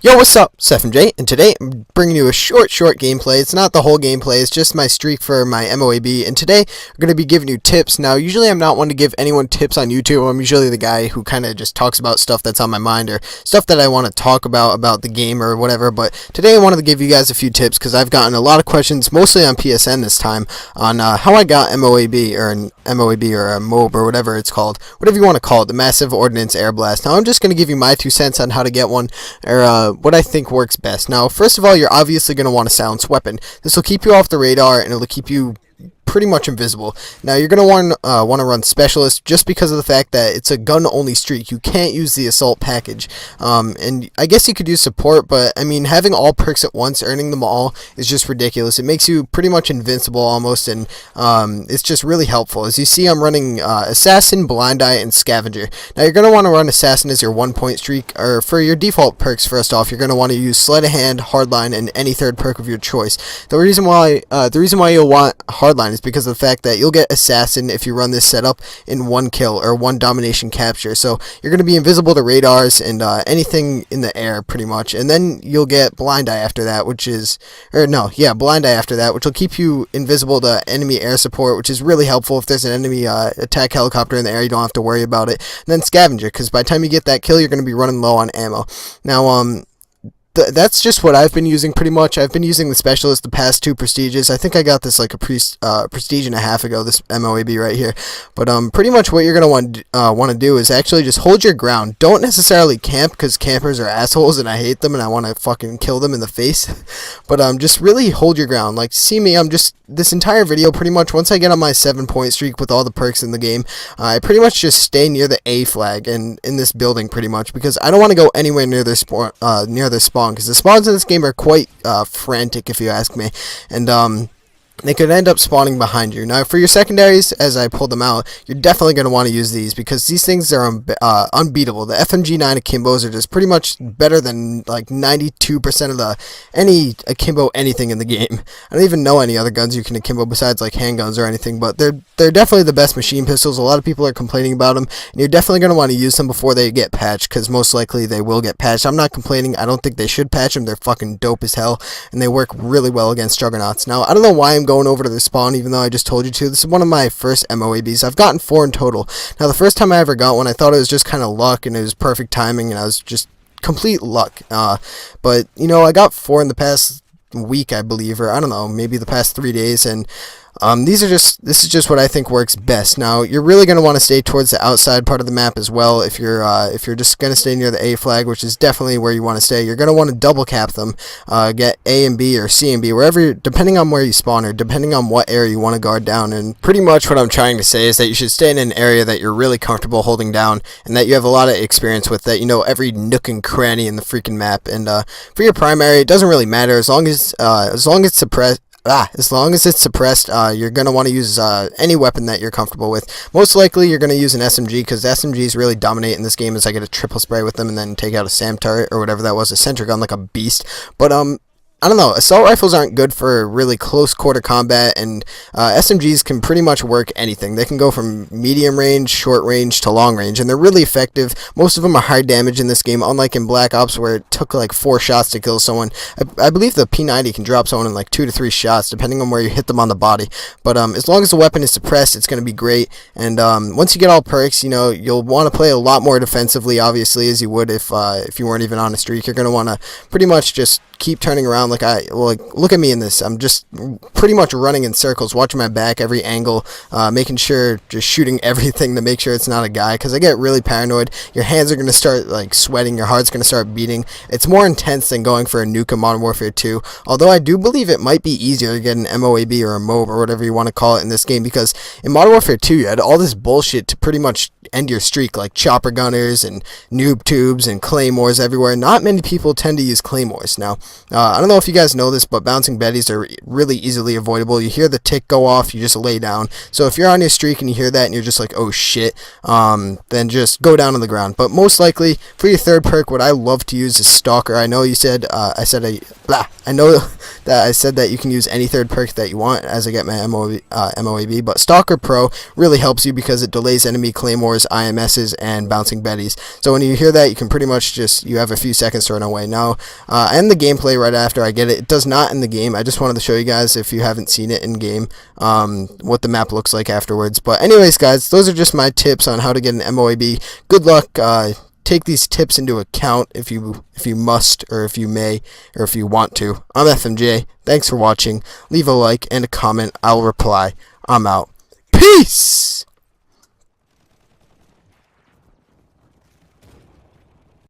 Yo, what's up? SefMJ, and today I'm bringing you a short gameplay. It's not the whole gameplay, it's just my streak for my MOAB, and today I'm going to be giving you tips. Now, usually I'm not one to give anyone tips on YouTube. I'm usually the guy who kind of just talks about stuff that's on my mind, or stuff that I want to talk about the game or whatever, but today I wanted to give you guys a few tips, because I've gotten a lot of questions, mostly on PSN this time, on how I got MOAB, or an MOAB, or a MOAB, or whatever it's called, whatever you want to call it, the Massive Ordnance Air Blast. Now, I'm just going to give you my 2 cents on how to get one, or what I think works best. Now, first of all, you're obviously going to want a silenced weapon. This will keep you off the radar, and it'll keep you pretty much invisible. Now, you're going to want to run Specialist, just because of the fact that it's a gun-only streak. You can't use the Assault package. And I guess you could use Support, but, I mean, having all perks at once, earning them all, is just ridiculous. It makes you pretty much invincible, almost, and it's just really helpful. As you see, I'm running Assassin, Blind Eye, and Scavenger. Now, you're going to want to run Assassin as your 1-point streak, or for your default perks, first off, you're going to want to use Sleight of Hand, Hardline, and any third perk of your choice. The reason why you'll want Hardline is because of the fact that you'll get Assassin if you run this setup in 1 kill or 1 domination capture. So you're going to be invisible to radars and anything in the air pretty much. And then you'll get Blind Eye after that, Blind Eye after that, which will keep you invisible to enemy air support, which is really helpful. If there's an enemy attack helicopter in the air, you don't have to worry about it. And then Scavenger, because by the time you get that kill, you're going to be running low on ammo. Now, that's just what I've been using pretty much. I've been using the Specialist the past 2 Prestiges. I think I got this like a Prestige and a half ago, this MOAB right here. But pretty much what you're going to want to do is actually just hold your ground. Don't necessarily camp, because campers are assholes and I hate them and I want to fucking kill them in the face. But just really hold your ground. Like, see me, I'm just, this entire video pretty much, once I get on my 7-point streak with all the perks in the game, I pretty much just stay near the A flag and in this building pretty much, because I don't want to go anywhere near their spawn, because the spawns in this game are quite frantic, if you ask me, and they could end up spawning behind you. Now, for your secondaries, as I pulled them out, you're definitely going to want to use these, because these things are unbeatable. The FMG9 akimbos are just pretty much better than like 92% of any akimbo anything in the game. I don't even know any other guns you can akimbo besides like handguns or anything, but they're definitely the best machine pistols. A lot of people are complaining about them, and you're definitely going to want to use them before they get patched, because most likely they will get patched. I'm not complaining. I don't think they should patch them. They're fucking dope as hell, and they work really well against Juggernauts. Now, I don't know why I'm going over to the spawn, even though I just told you to. This is one of my first MOABs. I've gotten 4 in total. Now, the first time I ever got one, I thought it was just kind of luck, and it was perfect timing, and I was just complete luck. But, you know, I got 4 in the past week, I believe, or I don't know, maybe the past 3 days, and this is just what I think works best. Now, you're really going to want to stay towards the outside part of the map as well. If you're just going to stay near the A flag, which is definitely where you want to stay, you're going to want to double cap them, get A and B or C and B, wherever, depending on where you spawn or depending on what area you want to guard down. And pretty much what I'm trying to say is that you should stay in an area that you're really comfortable holding down and that you have a lot of experience with, that you know every nook and cranny in the freaking map. And for your primary, it doesn't really matter as long as it's suppressed. As long as it's suppressed, you're going to want to use any weapon that you're comfortable with. Most likely, you're going to use an SMG, because SMGs really dominate in this game, as I get a triple spray with them and then take out a SAM turret, or whatever that was, a sentry gun like a beast. But, I don't know, assault rifles aren't good for really close quarter combat, and SMGs can pretty much work anything. They can go from medium range, short range, to long range, and they're really effective. Most of them are high damage in this game, unlike in Black Ops, where it took like 4 shots to kill someone. I believe the P90 can drop someone in like 2 to 3 shots, depending on where you hit them on the body. But as long as the weapon is suppressed, it's going to be great. And once you get all perks, you know, you'll want to play a lot more defensively, obviously, as you would if you weren't even on a streak. You're going to want to pretty much just keep turning around. Look at me in this. I'm just pretty much running in circles, watching my back, every angle, making sure, just shooting everything to make sure it's not a guy, because I get really paranoid. Your hands are going to start like sweating, your heart's going to start beating. It's more intense than going for a nuke in Modern Warfare 2, although I do believe it might be easier to get an MOAB or a MOAB or whatever you want to call it in this game, because in Modern Warfare 2 you had all this bullshit to pretty much end your streak, like chopper gunners and noob tubes and claymores everywhere. Not many people tend to use claymores. Now, I don't know if you guys know this, but bouncing betties are really easily avoidable. You hear the tick go off, you just lay down. So if you're on your streak and you hear that and you're just like, oh shit, then just go down on the ground. But most likely for your third perk, what I love to use is Stalker. I know you said I know that I said that you can use any third perk that you want as I get my MOAB, but Stalker Pro really helps you because it delays enemy claymores, IMSs, and bouncing betties. So when you hear that, you can pretty much you have a few seconds to run away. Now, I end the gameplay right after I get it. It does not end the game. I just wanted to show you guys, if you haven't seen it in game, what the map looks like afterwards. But anyways, guys, those are just my tips on how to get an MOAB. Good luck. Take these tips into account if you must, or if you may, or if you want to. I'm FMJ. Thanks for watching. Leave a like and a comment. I'll reply. I'm out. Peace!